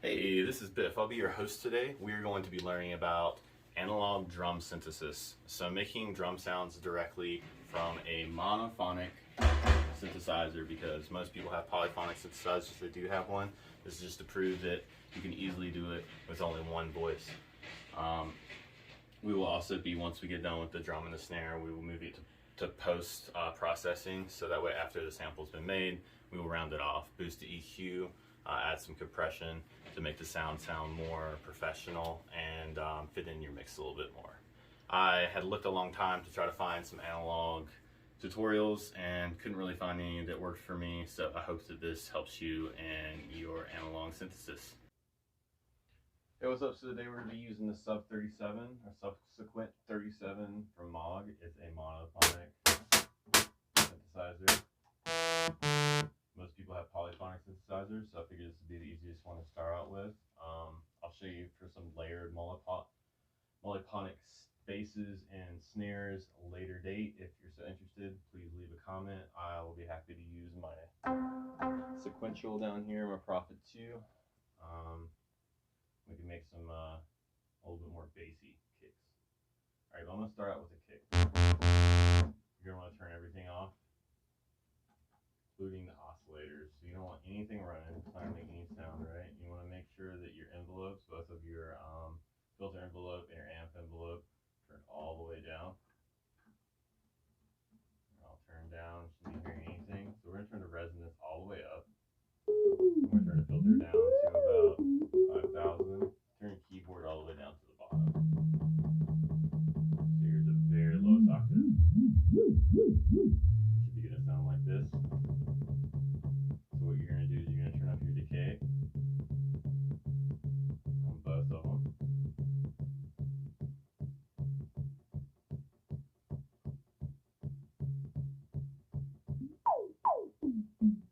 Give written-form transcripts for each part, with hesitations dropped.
Hey, this is Biff. I'll be your host today. We are going to be learning about analog drum synthesis. So making drum sounds directly from a monophonic synthesizer, because most people have polyphonic synthesizers that do have one. This is just to prove that you can easily do it with only one voice. We will also be, once we get done with the drum and the snare, we will move it to post processing, so that way after the sample's been made, we will round it off, boost the EQ, add some compression to make the sound more professional and fit in your mix a little bit more. I had looked a long time to try to find some analog tutorials and couldn't really find any that worked for me, so I hope that this helps you in your analog synthesis. Hey, what's up? So today we're going to be using the Sub 37 or Subsequent 37 from Moog. It's a monophonic synthesizer. Most people have polyphonic synthesizers, so I figured this would be the easiest one to start out with. I'll show you for some layered polyphonic basses and snares a later date. If you're so interested, please leave a comment. I will be happy to use my sequential down here, my Prophet 2. We can make some a little bit more bassy kicks. Alright, but I'm going to start out with a kick. You're going to want to turn everything off, including the oscillators. So you don't want anything running. It's not going to make any sound, right? You want to make sure that your envelopes, both of your filter envelope and your amp envelope, turn all the way down. I'll turn down, shouldn't be hearing anything. So we're going to turn the resonance all the way up. We're going to turn the filter down to about 5,000. Turn the keyboard all the way down to the bottom. So here's a very lowest octave. Should be going to sound like this. So what you're going to do is you're going to turn up your decay on both of them.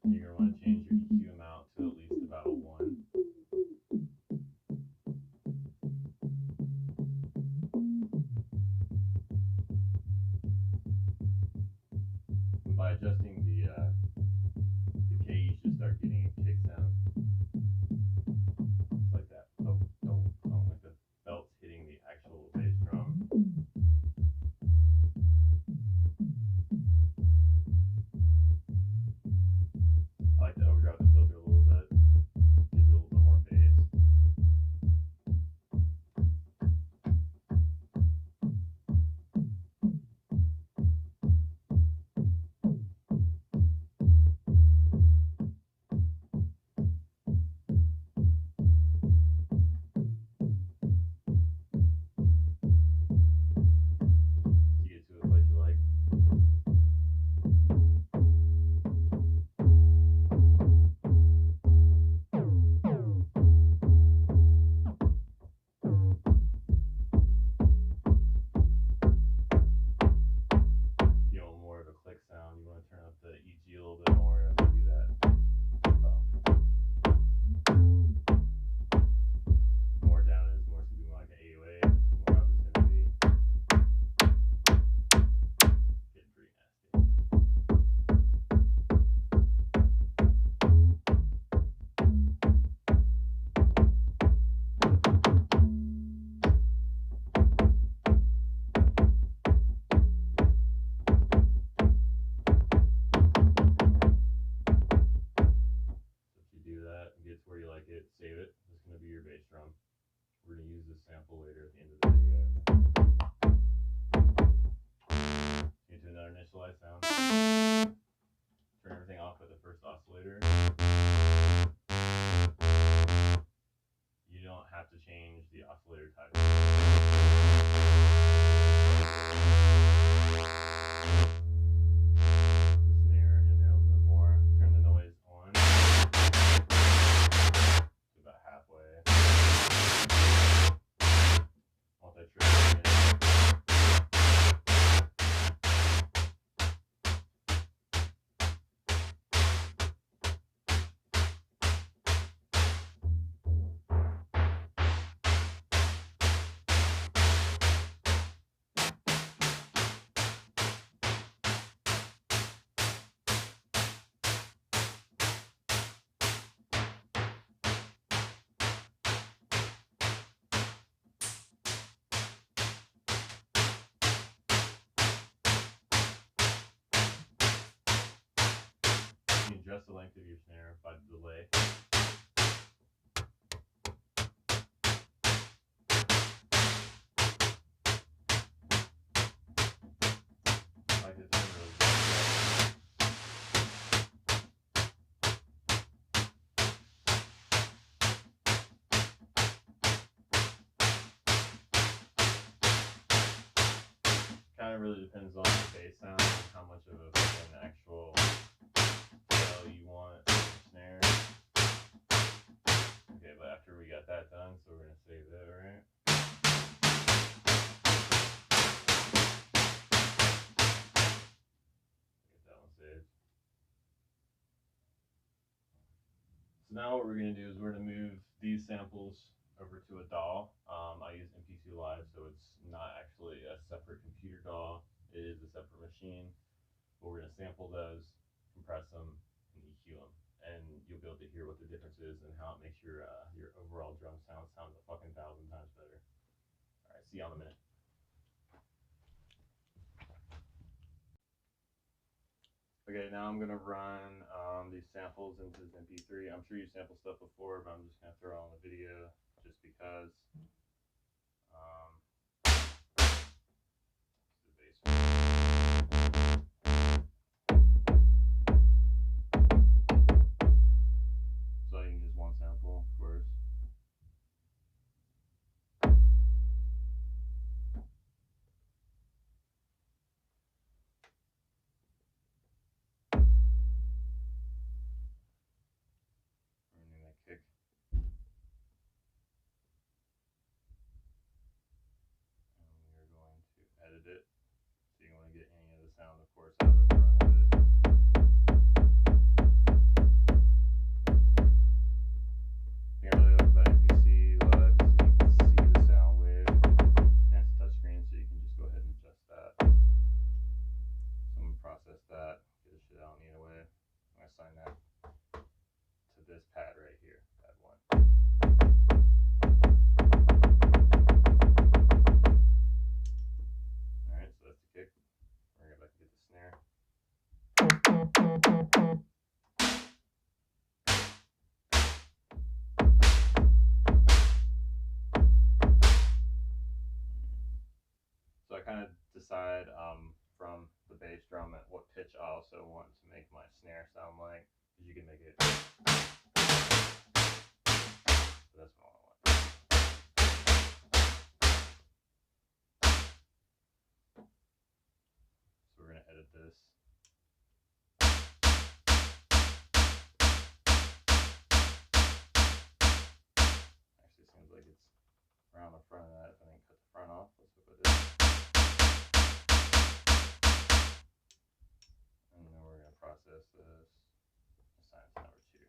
And you're going to want to change your EQ amount to at least about a 1. And by adjusting the decay, you should start getting a kick sound. Just like that. Oh, don't like the belts hitting the actual bass drum. I like to overdrive the filter a little bit. Gives it a little bit more bass. To get to a place you like. If you want more of a click sound, you want to turn up the EG a little bit more to do that bump. More down is more, going to be more like an 808. More up is going to be getting pretty nasty. If you do that and get to where you like it, save it. This is going to be your bass drum. We're going to use this sample later at the end of the video. Get to another initialized sound. Turn everything off with the first oscillator. You don't have to change the oscillator type. The snare in there a little bit more. Turn the noise on to about halfway. Multi-trigger in. adjust the length of your snare by the delay. Like it's really good. Kind of really depends on the bass sound and how much of a fucking actual tail you want in your snare. Okay, but after we got that done, so we're gonna save that, right? Get that one saved. So now what we're gonna do is we're gonna move these samples over to a DAW. I use MPC Live, so it's not actually a separate computer DAW. It is a separate machine. But we're gonna sample those, compress them, and EQ them, and you'll be able to hear what the difference is and how it makes your overall drum sound a fucking 1,000 times better. All right, see you in a minute. Okay, now I'm gonna run these samples into this MP3. I'm sure you sampled stuff before, but I'm just gonna throw it on the video just because. The bass. So I can use one sample, of course. Running that kick. And we're going to edit it. So you want to get any of the sound, of course, out of the front of it. The thing I really like about MPC Live is that you can see the sound wave, and it's touchscreen, so you can just go ahead and adjust that. So I'm gonna process that, get the shit out, need away. I'm gonna assign that to this pad right here, pad 1. Alright, so that's the kick. We're gonna go back and get the snare. So I kind of decide from the bass drum at what pitch I also want to make my snare sound like, because you can make it. So that's what I want. So we're gonna edit this. Actually, seems like it's around the front of that. If I didn't cut the front off, let's look at this. And then we're gonna process this. Assign it to number 2.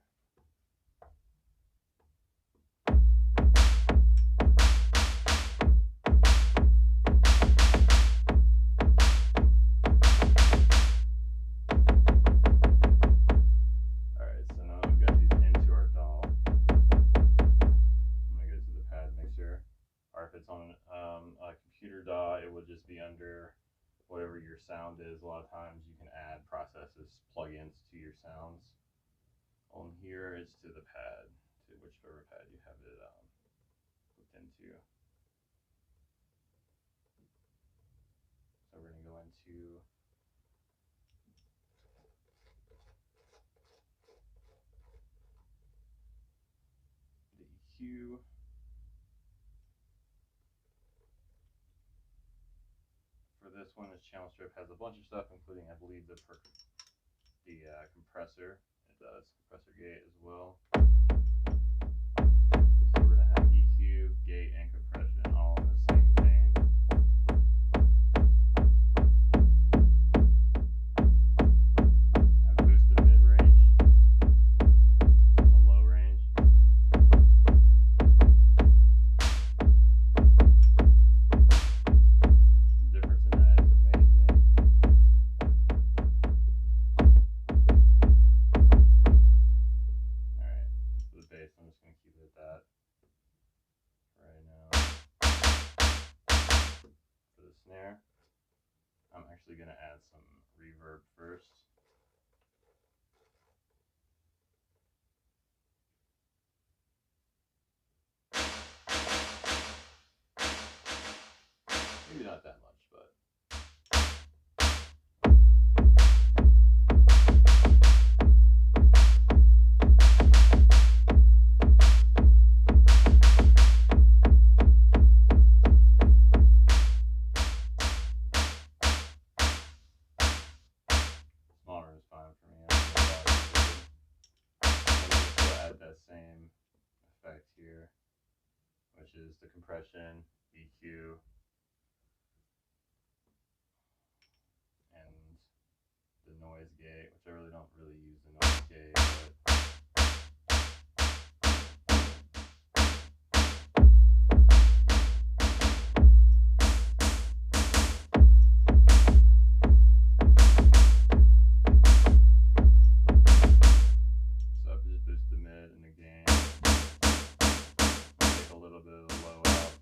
Alright, so now we've got these into our DAW. I'm gonna go to the pad mixer. Or if it's on a computer DAW, it would just be under whatever your sound is. A lot of times you can add processes, plugins to your sounds. On here, it's to the pad, to whichever pad you have it hooked into. So we're gonna go into the EQ. For this one, this channel strip has a bunch of stuff, including, I believe, the compressor. It does compressor gate as well. So we're gonna have EQ, gate, and compression all in the same chain. I boost the mid range, the low range. The difference in that is amazing. Alright, for the bass, I'm just going to keep it at that right now. For the snare, I'm actually going to add some reverb first. not that much, but. Smaller is fine for me. We'll add that same effect here, which is the compression, EQ, and the noise gate, which I really don't use the noise gate, but so I've just boosted the mid and the gain. Take a little bit of the low out.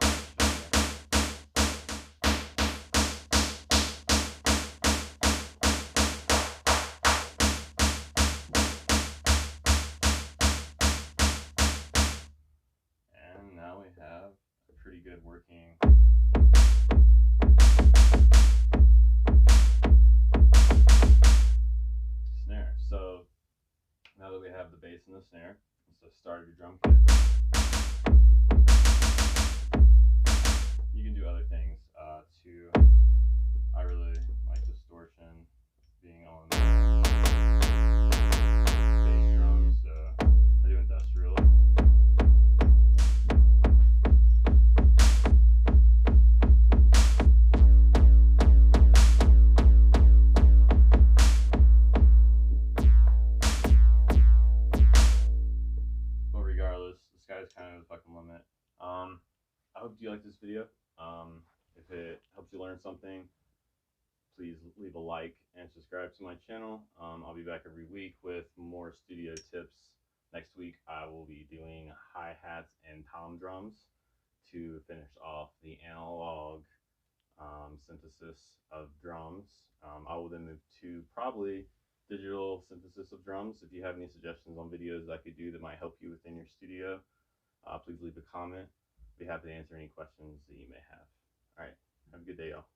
And now we have a pretty good working snare. So now that we have the bass and the snare, it's the start of your drum kit. You can do other things too. I really like distortion being on bass drums, so I do industrial. But regardless, the sky's kind of the fucking limit. I hope you like this video. If it helps you learn something, please leave a like and subscribe to my channel. I'll be back every week with more studio tips. Next week I will be doing hi-hats and tom drums to finish off the analog synthesis of drums. I will then move to probably digital synthesis of drums. If you have any suggestions on videos I could do that might help you within your studio, please leave a comment. I'll be happy to answer any questions that you may have. All right, have a good day, y'all.